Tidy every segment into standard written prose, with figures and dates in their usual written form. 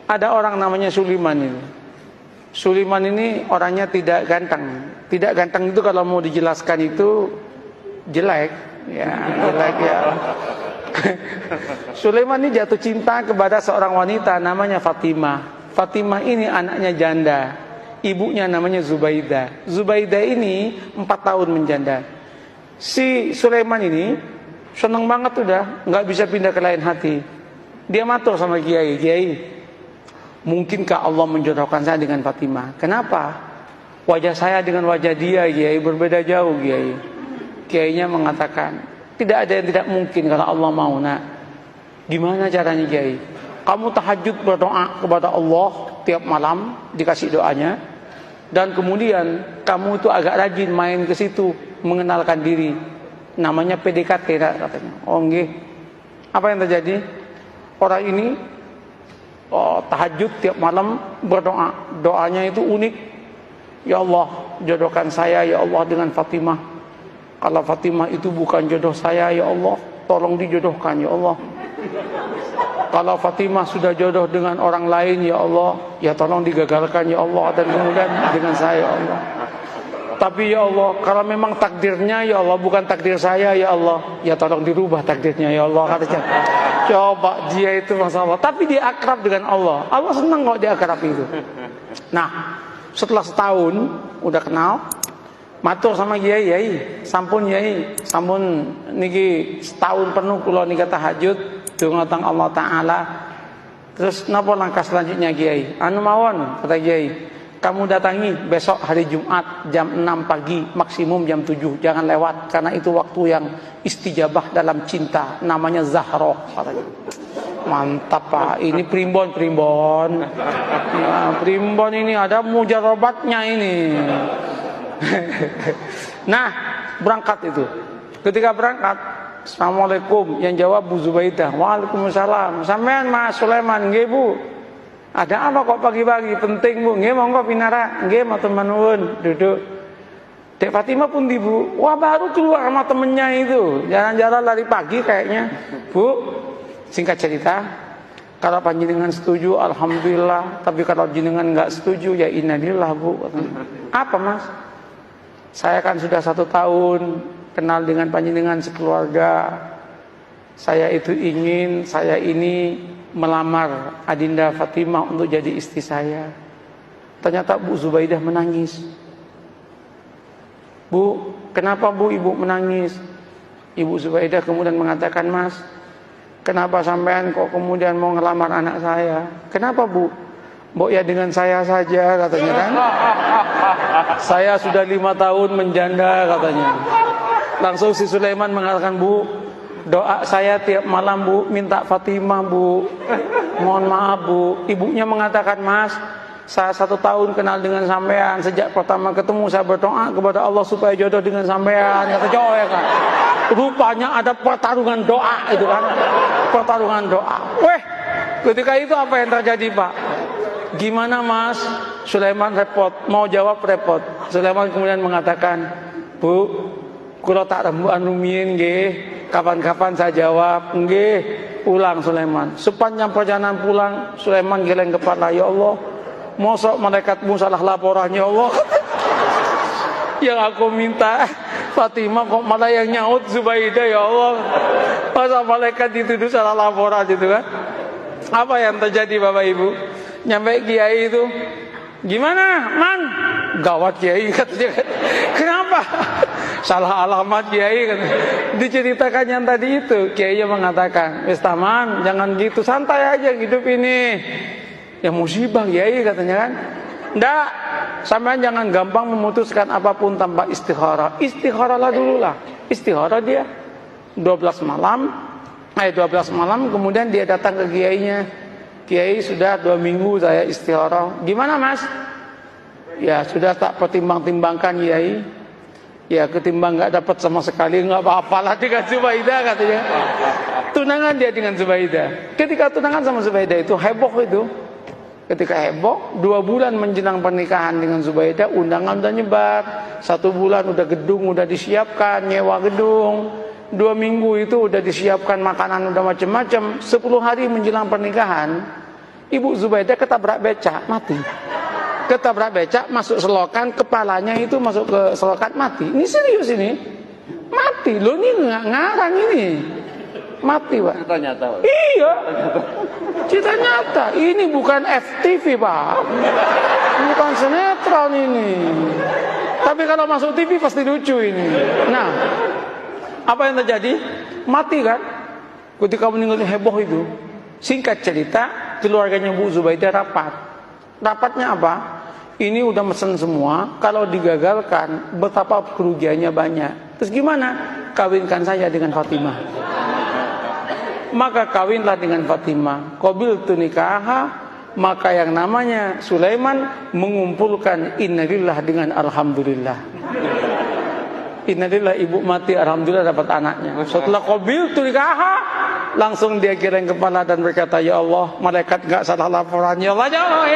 Ada orang namanya Sulaiman ini. Sulaiman ini orangnya tidak ganteng. Tidak ganteng itu kalau mau dijelaskan itu jelek, ya jelek ya. Sulaiman ini jatuh cinta kepada seorang wanita namanya Fatimah. Fatimah ini anaknya janda. Ibunya namanya Zubaidah. Zubaidah ini 4 tahun menjanda. Si Sulaiman ini senang banget udah, nggak bisa pindah ke lain hati. Dia matur sama Kiai, Kiai, mungkinkah Allah menjodohkan saya dengan Fatimah? Kenapa? Wajah saya dengan wajah dia, Kiai, berbeda jauh, Kiai. Kiainya mengatakan, tidak ada yang tidak mungkin kalau Allah mau, nak. Gimana caranya, Kiai? Kamu tahajud berdoa kepada Allah tiap malam, dikasih doanya. Dan kemudian kamu itu agak rajin main ke situ, mengenalkan diri. Namanya PDKT, katanya. Oh, nggih. Apa yang terjadi? Orang ini tahajud tiap malam berdoa. Doanya itu unik. Ya Allah, jodohkan saya ya Allah dengan Fatimah. Kalau Fatimah itu bukan jodoh saya, ya Allah, tolong dijodohkan ya Allah. Kalau Fatimah sudah jodoh dengan orang lain, ya Allah, ya tolong digagalkan ya Allah, dan kemudian dengan saya ya Allah. Tapi ya Allah, kalau memang takdirnya ya Allah bukan takdir saya ya Allah, ya tolong dirubah takdirnya ya Allah, katanya. Coba dia itu masalah, tapi dia akrab dengan Allah. Allah senang kalau dia akrab itu. Nah, setelah setahun udah kenal, matur sama Kiai, Kiai, sampun Kiai, sampun niki setahun penuh kula nika tahajud teng Allah Taala. Terus napa langkah selanjutnya, Kiai? Anu mawon, kata Kiai, kamu datangi besok hari Jumat jam 6 pagi, maksimum jam 7, jangan lewat, karena itu waktu yang istijabah dalam cinta, namanya Zahroh, katanya. Mantap Pak, ini primbon. Ya, primbon ini ada mujarobatnya ini. Nah, berangkat itu. Ketika berangkat, Assalamualaikum, yang jawab Bu Zubaidah. Waalaikumsalam. Sampean Mas Sulaiman, nggih Bu. Ada apa kok pagi-pagi? Penting Bu. Nggih monggo pinara. Nggih matur nuwun, duduk. Dek Fatimah pun di Bu. Wah, baru keluar sama temennya itu. Jalan-jalan lari pagi kayaknya. Bu, singkat cerita, kalau panjenengan setuju alhamdulillah, tapi kalau jenengan enggak setuju ya innalillah Bu. Apa Mas? Saya kan sudah 1 tahun kenal dengan panjenengan sekeluarga. Saya itu ingin saya ini melamar Adinda Fatimah untuk jadi istri saya. Ternyata Bu Zubaidah menangis. Bu, kenapa Bu ibu menangis? Ibu Zubaidah kemudian mengatakan, Mas, kenapa sampean kok kemudian mau ngelamar anak saya? Kenapa Bu? Mbok ya dengan saya saja, katanya kan. Saya sudah 5 tahun menjanda, katanya. Langsung si Sulaiman mengatakan, Bu, doa saya tiap malam Bu, minta Fatimah Bu. Mohon maaf Bu. Ibunya mengatakan, Mas, saya 1 tahun kenal dengan sampean. Sejak pertama ketemu saya berdoa kepada Allah supaya jodoh dengan sampean. Kata cowok ya kan. Rupanya ada pertarungan doa itu kan. Pertarungan doa. Weh, ketika itu apa yang terjadi Pak? Gimana Mas? Sulaiman repot, mau jawab repot. Sulaiman kemudian mengatakan, Bu, kula tak rembukan rumiyin nggih, kapan-kapan saya jawab. Nggih, pulang Sulaiman. Sepanjang perjalanan pulang, Sulaiman geleng kepala, ya Allah, mosok malaikatmu salah laporan ya Allah. Yang aku minta Fatimah kok malah yang nyaut Zubaidah ya Allah. Masa malaikat dituduh salah laporan gitu kan? Apa yang terjadi Bapak Ibu? Nyampe Kiai itu, gimana Man? Gawat Kiai katanya. Kenapa? Salah alamat Kiai kan. Diceritakan yang tadi itu, Kiai mengatakan, wis taman, jangan gitu, santai aja hidup ini. Ya musibah Kiai katanya kan. Nggak, sampean jangan gampang memutuskan apapun tanpa istikharah. Istikharahlah dulu lah. Istikharah dia 12 malam kemudian dia datang ke kiainya. Kiai, sudah 2 minggu saya istikharah. Gimana Mas? Ya sudah tak pertimbang-timbangkan Kiai. Ya ketimbang nggak dapat sama sekali, nggak apa-apalah dengan Zubaidah katanya. Tunangan dia dengan Zubaidah. Ketika tunangan sama Zubaidah itu heboh itu. Ketika heboh, 2 bulan menjelang pernikahan dengan Zubaidah, undangan udah nyebar. 1 bulan udah gedung udah disiapkan, nyewa gedung. 2 minggu itu udah disiapkan makanan udah macam-macam. 10 hari menjelang pernikahan, Ibu Zubaidah ketabrak becak, mati. Ketabrak becak, masuk selokan, kepalanya itu masuk ke selokan, mati. Ini serius ini. Mati, loh ini nggak ngarang ini. Mati, Pak. Cerita nyata, Pak. Iya. Cerita nyata. Ini bukan FTV, Pak. Bukan sinetron ini. Tapi kalau masuk TV pasti lucu ini. Nah, apa yang terjadi? Mati kan? Ketika meninggalnya heboh itu. Singkat cerita, keluarganya Bu Zubaidah rapat. Rapatnya apa? Ini udah mesen semua. Kalau digagalkan, betapa kerugiannya banyak. Terus gimana? Kawinkan saya dengan Fatimah. Maka kawinlah dengan Fatimah. Qabiltu nikaha. Maka yang namanya Sulaiman mengumpulkan innalillah dengan alhamdulillah. Innalillah, ibu mati, alhamdulillah dapat anaknya. Setelah qabiltu nikaha, langsung dia giring kepala dan berkata, ya Allah, malaikat gak salah laporan. Ya Allah, ya Allah.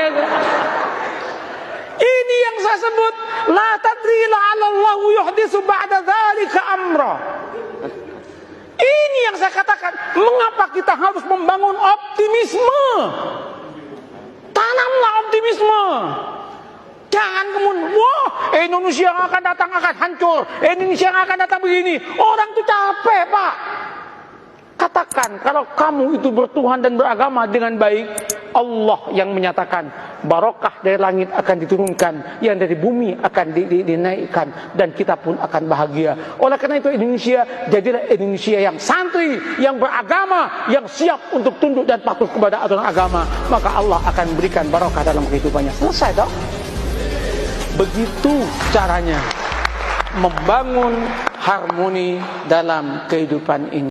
Ini yang saya sebut, la tadri la'alallahu yuhdisu ba'da dzalika amra. Ini yang saya katakan, mengapa kita harus membangun optimisme? Tanamlah optimisme. Jangan kemudian, wah, Indonesia yang akan datang akan hancur, Indonesia yang akan datang begini. Orang itu capek, Pak. Katakan, kalau kamu itu bertuhan dan beragama dengan baik, Allah yang menyatakan, barokah dari langit akan diturunkan, yang dari bumi akan dinaikkan, dan kita pun akan bahagia. Oleh karena itu Indonesia, jadilah Indonesia yang santri, yang beragama, yang siap untuk tunduk dan patuh kepada aturan agama. Maka Allah akan berikan barokah dalam kehidupannya. Selesai dong. Begitu caranya membangun harmoni dalam kehidupan ini.